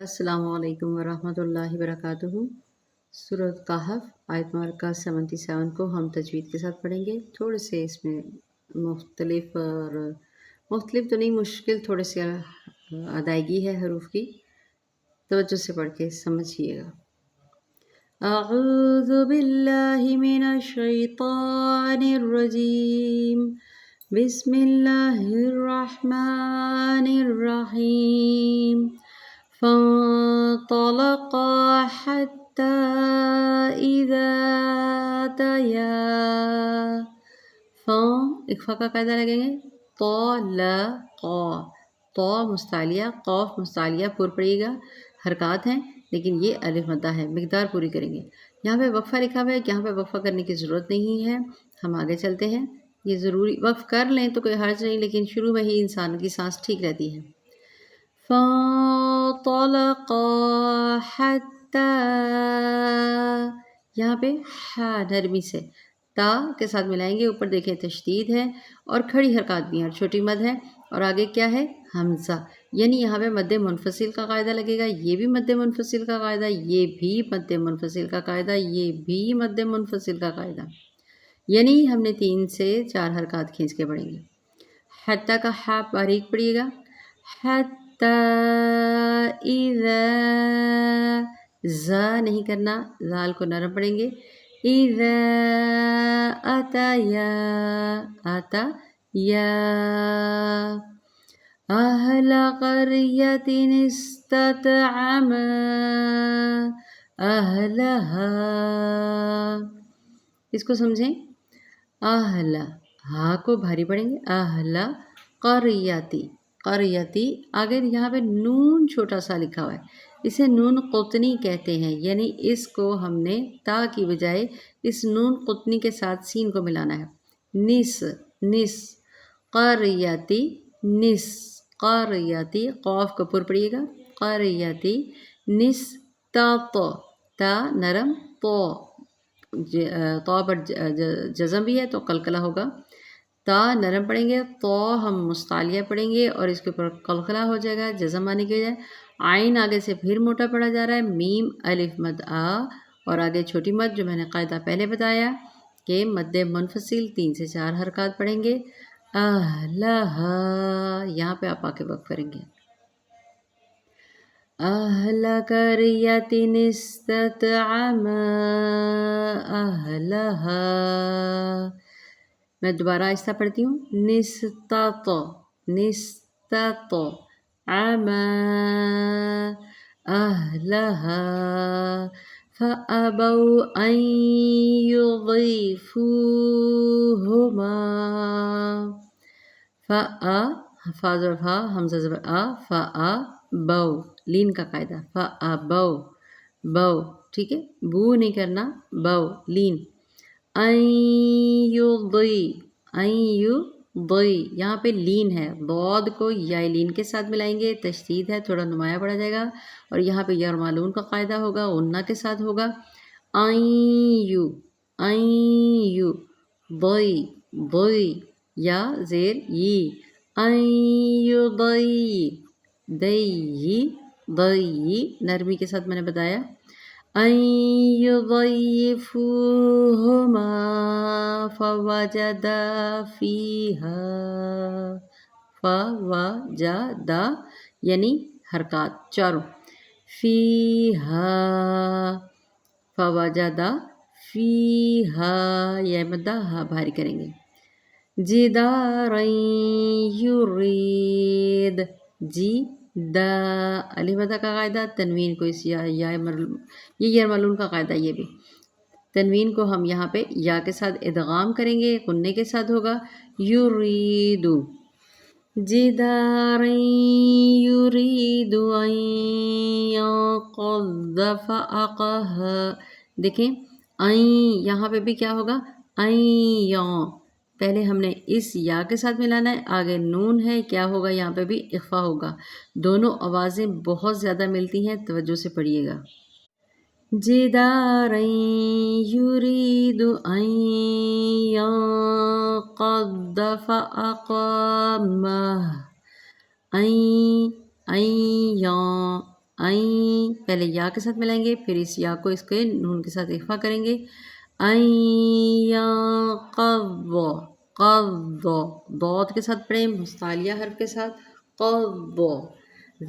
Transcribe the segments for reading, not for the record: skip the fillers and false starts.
अस्सलाम वालेकुम वरहमतुल्लाहि वबरकातुहू। सूरत कहफ आयत मार्का 77 को हम तजवीद के साथ पढ़ेंगे। थोड़े से इसमें मुख्तलिफ तो नहीं, मुश्किल थोड़े से अदायगी है हरूफ की। तवज्जो से पढ़ के समझिएगा। अऊज़ु बिल्लाहि मिनश शैतानिर रजीम। बिस्मिल्लाहिर रहमानिर रहीम। فانطلقا حتى إذا أتيا इकफ़ा का कायदा लगेंगे। तो ल क़ा, तो मुस्तालिया, क़ाफ मुस्तालिया पूर पड़ेगा। हरकत हैं लेकिन ये अलिफ मद्दा है, मिक़दार पूरी करेंगे। यहाँ पे वक्फ़ा लिखा हुआ है, यहाँ पे वक्फ़ा करने की ज़रूरत नहीं है। हम आगे चलते हैं। ये ज़रूरी वक्फ़ कर लें तो कोई हर्ज नहीं, लेकिन शुरू में ही इंसान की सांस ठीक रहती है। फ़ांतलक़ा हत्ता, यहाँ पे हा नरमी से ता के साथ मिलाएंगे। ऊपर देखें तशदीद है और खड़ी हरकत भी है और छोटी मद है और आगे क्या है हमज़ा, यानी यहाँ पे मद्दे मुनफ़सिल का कायदा लगेगा। ये भी मद्दे मुनफ़सिल का कायदा, ये भी मद्दे मुनफ़सिल का कायदा, ये भी मद्दे मुनफ़सिल का कायदा, यानी हमने 3 से 4 हरकत खींच के पढ़ेंगे। हत्ता का हा बारीक पड़िएगा। हत्ता इज़ा, ज़ा नहीं करना, ज़ाल को नरम पढ़ेंगे। इज़ा अताया, अताया अहल क़रयतिन इस्ततअमा अहलहा, इसको समझें। आहला, हा को भारी पढ़ेंगे। आहला क़रयती, क़रयती, आगे यहाँ पे नून छोटा सा लिखा हुआ है, इसे नून क़ुतनी कहते हैं, यानी इसको हमने ता की बजाय इस नून क़ुतनी के साथ सीन को मिलाना है। निस, निस, क़रयती, निस, क़रयती, क़ाफ को पुर पड़िएगा। क़रयती निस ता नरम, तो पर जज़म भी है तो कलकला होगा। ता नरम पढ़ेंगे, तो हम मुस्तालिया पढ़ेंगे और इसके ऊपर कलकला हो जाएगा जज़म आने के बजाय। आइन आगे से फिर मोटा पढ़ा जा रहा है। मीम अलिफ मद आ और आगे छोटी मद, जो मैंने कायदा पहले बताया कि मद्दे मुनफ़सिल 3 से 4 हरकत पढ़ेंगे। अहलहा, यहाँ पे आप आके वक़्फ़ करेंगे। अहल क़रयतिन इस्ततअमा अहलहा, मैं दोबारा आहिस्ता पढ़ती हूँ। निस्तत, निस्तत अमा अहलहा फ़अबौ अन युज़ीफ़ूहुमा, फ़ा ज़बर फ़ा, हमज़ा ज़बर आ, फ़अ बौ, लीन का कायदा। फ़अबौ, बौ, ठीक है, बू नहीं करना, बौ लीन। युदई, यहाँ पे लीन है, दौद को या लीन के साथ मिलाएंगे। तशदीद है, थोड़ा नुमाया पड़ा जाएगा और यहाँ पे या मालून का कायदा होगा, उन्ना के साथ होगा। आयु, आयु, दई, दई, या ज़ेर ई, आयुदई, दई, दई, नरमी के साथ मैंने बताया। अन युज़य्यिफ़ूहुमा फ़वजदा फ़ीहा, फ़वजदा यानी हरकत चारों। फ़ीहा, फ़वजदा फ़ीहा, यह मद्दा हा भारी करेंगे। जिदारन युरीद, जी दा, अलिफ मद्दा का कायदा। तनवीन को इस या मलून का कायदा। ये भी तनवीन को हम यहाँ पे या के साथ इदगाम करेंगे, कुन्ने के साथ होगा। युरीदु, जिदारन युरीदु अन यक़ज़्ज़फ़ अक़हा, देखें अन, यहाँ पे भी क्या होगा, अन या, पहले हमने इस या के साथ मिलाना है, आगे नून है, क्या होगा, यहाँ पे भी इख्फा होगा। दोनों आवाज़ें बहुत ज़्यादा मिलती हैं, तवज्जो से पढ़िएगा। जिदारन युरीदु अन यक़ज़्ज़फ़ अक़ामह, अन, آئیں، پہلے یا کے ساتھ ملائیں گے، پھر اس یا کو اس کے نون کے ساتھ اخفا کریں گے، قض، قض، ضاد کے ساتھ پڑھیں مستعلیہ حرف کے ساتھ، قض،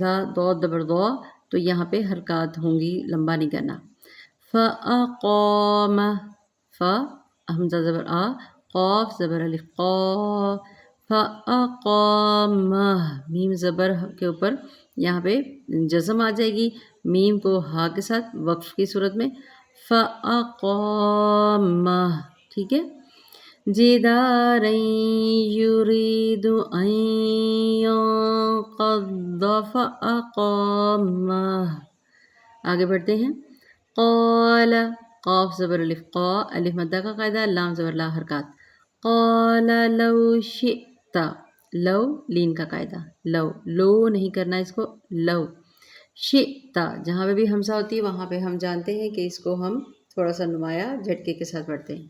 ضاد زبر ضا، تو یہاں پہ حرکات ہوں گی، لمبا نہیں کرنا، فَأَقَامَ، ف حمزہ زبر آ، قاف زبر الف قا، فَأَقَامَ، میم زبر کے اوپر یہاں پہ جزم آ جائے گی، میم کو ہا کے ساتھ وقف کی صورت میں، فَأَقَامَ، ٹھیک ہے، جِدَارًا يُرِيدُ أَن يَنقَضَّ فَأَقَامَهُ، آگے بڑھتے ہیں، قال، قاف زبر الف قا، الف مدہ کا قاعدہ، لام زبر لا حرکات، قال لو شئت، لو لین کا قاعدہ، لو نہیں کرنا اس کو، لو شئت، جہاں پہ بھی حمزہ ہوتی ہے وہاں پہ ہم جانتے ہیں کہ اس کو ہم تھوڑا سا نمایاں جھٹکے کے ساتھ پڑھتے ہیں،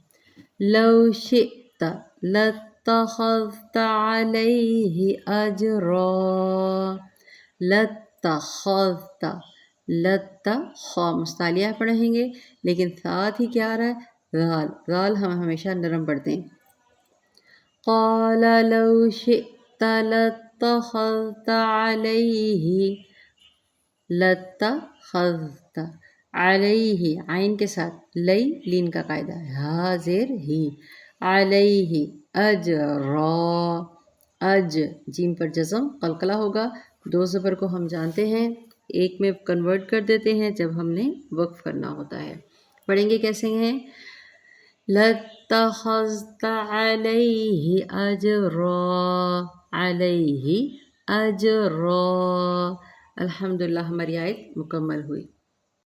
لو شئت لاتخذت علیہ اجرا، لاتخذت، خا مستعلیہ پڑھیں گے لیکن ساتھ ہی کیا آ رہا ہے، ذال ہم ہمیشہ نرم پڑھتے ہیں، قال لو شئت لاتخذت علیہ، لاتخذت علیہ، عین کے ساتھ، لئی لین کا قاعدہ ہے، ہا زیر ہی، علیہ اجرا، جیم پر جزم قلقلہ ہوگا، دو زبر کو ہم جانتے ہیں، ایک میں کنورٹ کر دیتے ہیں جب ہم نے وقف کرنا ہوتا ہے، پڑھیں گے کیسے ہیں، لاتخذت علیہ اجرا، علیہ اجرا، الحمدللہ ہماری آیت مکمل ہوئی۔